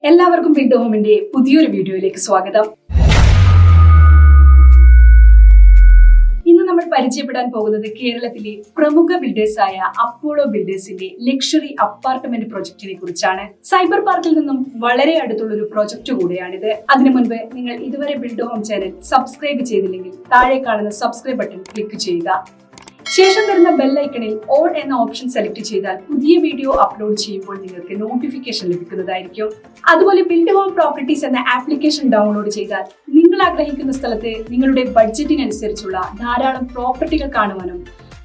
എല്ലാവർക്കും ബിൽഡ് ഹോമിന്റെ പുതിയൊരു വീഡിയോയിലേക്ക് സ്വാഗതം. ഇന്ന് നമ്മൾ പരിചയപ്പെടാൻ പോകുന്നത് കേരളത്തിലെ പ്രമുഖ ബിൽഡേഴ്സായ അപ്പോളോ ബിൽഡേഴ്സിന്റെ ലക്ഷറി അപ്പാർട്ട്മെന്റ് പ്രൊജക്ടിനെ കുറിച്ചാണ്. സൈബർ പാർക്കിൽ നിന്നും വളരെ അടുത്തുള്ള ഒരു പ്രൊജക്ട് കൂടിയാണിത്. അതിനു മുൻപ് നിങ്ങൾ ഇതുവരെ ബിൽഡ് ഹോം ചാനൽ സബ്സ്ക്രൈബ് ചെയ്തില്ലെങ്കിൽ താഴെ കാണുന്ന സബ്സ്ക്രൈബ് ബട്ടൺ ക്ലിക്ക് ചെയ്യുക. ശേഷം വരുന്ന ബെൽ ഐക്കണിൽ ഓൾ എന്ന ഓപ്ഷൻ സെലക്ട് ചെയ്താൽ പുതിയ വീഡിയോ അപ്ലോഡ് ചെയ്യുമ്പോൾ നിങ്ങൾക്ക് നോട്ടിഫിക്കേഷൻ ലഭിക്കുന്നതായിരിക്കും. അതുപോലെ ബിൽഡ് ഹോം പ്രോപ്പർട്ടീസ് എന്ന ആപ്ലിക്കേഷൻ ഡൗൺലോഡ് ചെയ്താൽ നിങ്ങൾ ആഗ്രഹിക്കുന്ന സ്ഥലത്ത് നിങ്ങളുടെ ബഡ്ജറ്റിനനുസരിച്ചുള്ള ധാരാളം പ്രോപ്പർട്ടികൾ കാണുവാനും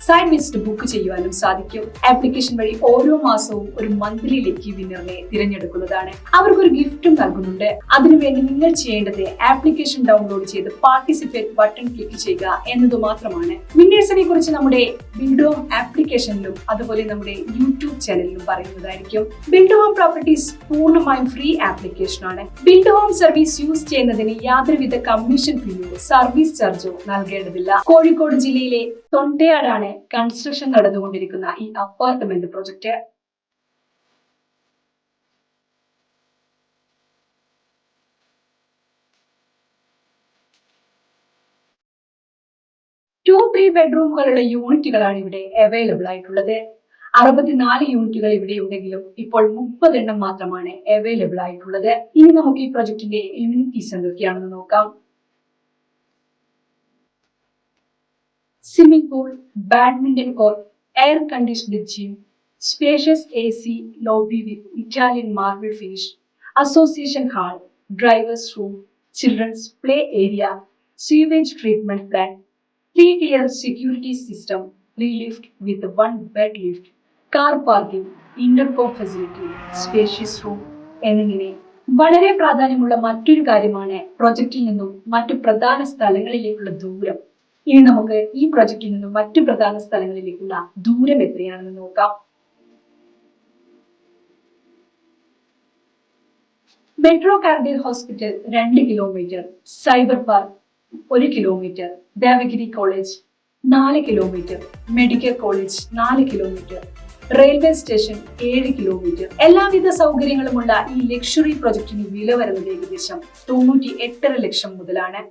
സൈറ്റ് വിസിറ്റ് ബുക്ക് ചെയ്യുവാനും സാധിക്കും. ആപ്ലിക്കേഷൻ വഴി ഓരോ മാസവും ഒരു മന്ത്ലി ലക്കി വിന്നറിനെ തിരഞ്ഞെടുക്കുന്നതാണ്. അവർക്കൊരു ഗിഫ്റ്റും നൽകുന്നുണ്ട്. അതിനുവേണ്ടി നിങ്ങൾ ചെയ്യേണ്ടത് ആപ്ലിക്കേഷൻ ഡൗൺലോഡ് ചെയ്ത് പാർട്ടിസിപ്പേറ്റ് ബട്ടൺ ക്ലിക്ക് ചെയ്യുക എന്നത് മാത്രമാണ്. വിന്നേഴ്സിനെ കുറിച്ച് നമ്മുടെ ബിൽഡ് ഹോം ആപ്ലിക്കേഷനിലും അതുപോലെ നമ്മുടെ യൂട്യൂബ് ചാനലിലും പറയുന്നതായിരിക്കും. ബിൽഡ് ഹോം പ്രോപ്പർട്ടീസ് പൂർണ്ണമായും ഫ്രീ ആപ്ലിക്കേഷനാണ്. ബിൽഡ് ഹോം സർവീസ് യൂസ് ചെയ്യുന്നതിന് യാതൊരുവിധ കമ്മീഷൻ ഫീയോ സർവീസ് ചാർജോ നൽകേണ്ടതില്ല. കോഴിക്കോട് ജില്ലയിലെ തൊണ്ടയാടാണ് കൺസ്ട്രക്ഷൻ നടന്നുകൊണ്ടിരിക്കുന്ന ഈ അപ്പാർട്ട്മെന്റ് പ്രൊജക്ട്. ടു 3 ബെഡ്റൂമുകളുള്ള യൂണിറ്റുകളാണ് ഇവിടെ അവൈലബിൾ ആയിട്ടുള്ളത്. 64 യൂണിറ്റുകൾ ഇവിടെ ഉണ്ടെങ്കിലും ഇപ്പോൾ 30 എണ്ണം മാത്രമാണ് അവൈലബിൾ ആയിട്ടുള്ളത്. ഇനി നമുക്ക് ഈ പ്രൊജക്ടിന്റെ യൂണിറ്റീസ് എന്തൊക്കെയാണെന്ന് നോക്കാം. Swimming pool, badminton court, air-conditioned gym, spacious AC lobby with Italian marble finish, association hall, driver's room, children's play area, sewage treatment plant, 3-tier security system, free lift with 1-bed lift, car parking, intercom facility, spacious room എന്നിങ്ങനെ വളരെ പ്രാധാന്യമുള്ള മറ്റൊരു കാര്യമാണ് പ്രൊജക്റ്റിൽ നിന്നും മറ്റു പ്രധാന സ്ഥലങ്ങളിലേക്കുള്ള ദൂരം. ഇനി നമുക്ക് ഈ പ്രൊജക്റ്റിൽ നിന്നും മറ്റു പ്രധാന സ്ഥലങ്ങളിലേക്കുള്ള ദൂരം എത്രയാണെന്ന് നോക്കാം. Metro cardial hospital 2 kilometre, cyber park 1 kilometre, Devagiri college 4 kilometre, medical college 4 kilometre, railway station 7 kilometre. എല്ലാവിധ സൗകര്യങ്ങളുമുള്ള ഈ ലക്ഷറി പ്രൊജക്ടിന് വില വരുന്നത് ഏകദേശം 98.5 ലക്ഷം മുതലാണ്.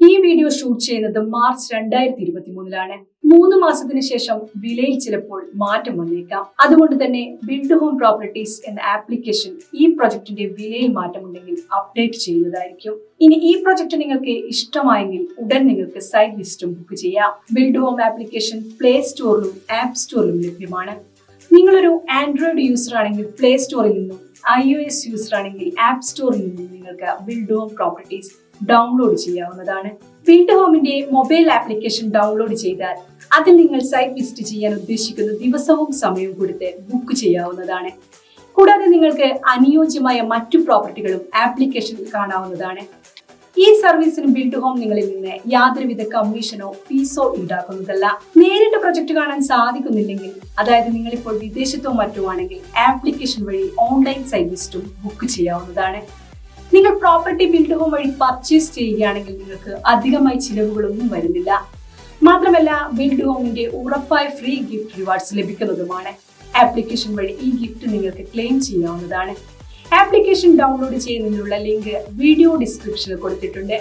ഈ വീഡിയോ ഷൂട്ട് ചെയ്യുന്നത് മാർച്ച് 2023 3 മാസത്തിന് ശേഷം വിലയിൽ ചിലപ്പോൾ മാറ്റം വന്നേക്കാം. അതുകൊണ്ട് തന്നെ ബിൽഡ് ഹോം പ്രോപ്പർട്ടീസ് എന്ന ആപ്ലിക്കേഷൻ ഈ പ്രൊജക്ടിന്റെ വിലയിൽ മാറ്റമുണ്ടെങ്കിൽ അപ്ഡേറ്റ് ചെയ്യുന്നതായിരിക്കും. ഇനി ഈ പ്രൊജക്ട് നിങ്ങൾക്ക് ഇഷ്ടമായെങ്കിൽ ഉടൻ നിങ്ങൾക്ക് സൈറ്റ് വിസിറ്റും ബുക്ക് ചെയ്യാം. ബിൽഡ് ഹോം ആപ്ലിക്കേഷൻ പ്ലേ സ്റ്റോറിലും ആപ്പ് സ്റ്റോറിലും ലഭ്യമാണ്. നിങ്ങളൊരു ആൻഡ്രോയിഡ് യൂസർ ആണെങ്കിൽ പ്ലേ സ്റ്റോറിൽ നിന്നും, iOS യൂസർ ആണെങ്കിൽ ആപ്പ് സ്റ്റോറിൽ നിന്നും നിങ്ങൾക്ക് ബിൽഡ് ഹോം പ്രോപ്പർട്ടീസ് ഡൗൺലോഡ് ചെയ്യാവുന്നതാണ്. ബിൽഡ് ഹോമിന്റെ മൊബൈൽ ആപ്ലിക്കേഷൻ ഡൗൺലോഡ് ചെയ്താൽ അതിൽ നിങ്ങൾ സൈറ്റ് വിസിറ്റ് ചെയ്യാൻ ഉദ്ദേശിക്കുന്ന ദിവസവും സമയവും കൊടുത്ത് ബുക്ക് ചെയ്യാവുന്നതാണ്. കൂടാതെ നിങ്ങൾക്ക് അനുയോജ്യമായ മറ്റു പ്രോപ്പർട്ടികളും ആപ്ലിക്കേഷനിൽ കാണാവുന്നതാണ്. ഈ സർവീസിന് ബിൽഡ് ഹോം നിങ്ങളിൽ നിന്ന് യാതൊരുവിധ കമ്മീഷനോ ഫീസോ ഈടാക്കുന്നതല്ല. നേരിട്ട് പ്രൊജക്ട് കാണാൻ സാധിക്കുന്നില്ലെങ്കിൽ, അതായത് നിങ്ങളിപ്പോൾ വിദേശത്തോ മറ്റോ ആണെങ്കിൽ ആപ്ലിക്കേഷൻ വഴി ഓൺലൈൻ സൈറ്റ് വിസിറ്റും ബുക്ക് ചെയ്യാവുന്നതാണ്. നിങ്ങൾ പ്രോപ്പർട്ടി ബിൽഡ് ഹോം വഴി പർച്ചേസ് ചെയ്യുകയാണെങ്കിൽ നിങ്ങൾക്ക് അധികമായി ചിലവുകളൊന്നും വരുന്നില്ല. മാത്രമല്ല ബിൽഡ് ഹോമിന്റെ ഉറപ്പായ ഫ്രീ ഗിഫ്റ്റ് റിവാർഡ്സ് ലഭിക്കുന്നതുമാണ്. ആപ്ലിക്കേഷൻ വഴി ഈ ഗിഫ്റ്റ് നിങ്ങൾക്ക് ക്ലെയിം ചെയ്യാവുന്നതാണ്. ആപ്ലിക്കേഷൻ ഡൗൺലോഡ് ചെയ്യുന്നതിനുള്ള ലിങ്ക് വീഡിയോ ഡിസ്ക്രിപ്ഷനിൽ കൊടുത്തിട്ടുണ്ട്.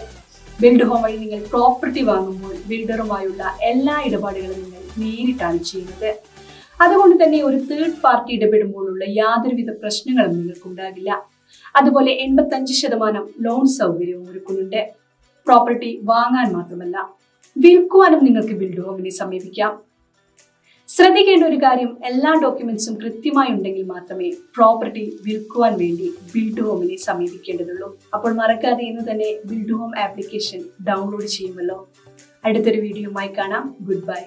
ബിൽഡ് ഹോം വഴി നിങ്ങൾ പ്രോപ്പർട്ടി വാങ്ങുമ്പോൾ ബിൽഡറുമായുള്ള എല്ലാ ഇടപാടുകളും നിങ്ങൾ നേരിട്ടാണ് ചെയ്യുന്നത്. അതുകൊണ്ട് തന്നെ ഒരു തേർഡ് പാർട്ടി ഇടപെടുമ്പോഴുള്ള യാതൊരുവിധ പ്രശ്നങ്ങളും നിങ്ങൾക്കുണ്ടാകില്ല. അതുപോലെ 85% ലോൺ സൗകര്യവും ഒരുക്കുന്നുണ്ട്. പ്രോപ്പർട്ടി വാങ്ങാൻ മാത്രമല്ല വിൽക്കുവാനും നിങ്ങൾക്ക് ബിൽഡ് ഹോമിനെ സമീപിക്കാം. ശ്രദ്ധിക്കേണ്ട ഒരു കാര്യം, എല്ലാ ഡോക്യുമെന്റ്സും കൃത്യമായി ഉണ്ടെങ്കിൽ മാത്രമേ പ്രോപ്പർട്ടി വിൽക്കുവാൻ വേണ്ടി ബിൽഡ് ഹോമിനെ സമീപിക്കേണ്ടതുള്ളൂ. അപ്പോൾ മറക്കാതെ ഇന്ന് തന്നെ ബിൽഡ് ഹോം ആപ്ലിക്കേഷൻ ഡൗൺലോഡ് ചെയ്യുമല്ലോ. അടുത്തൊരു വീഡിയോയുമായി കാണാം. Good bye.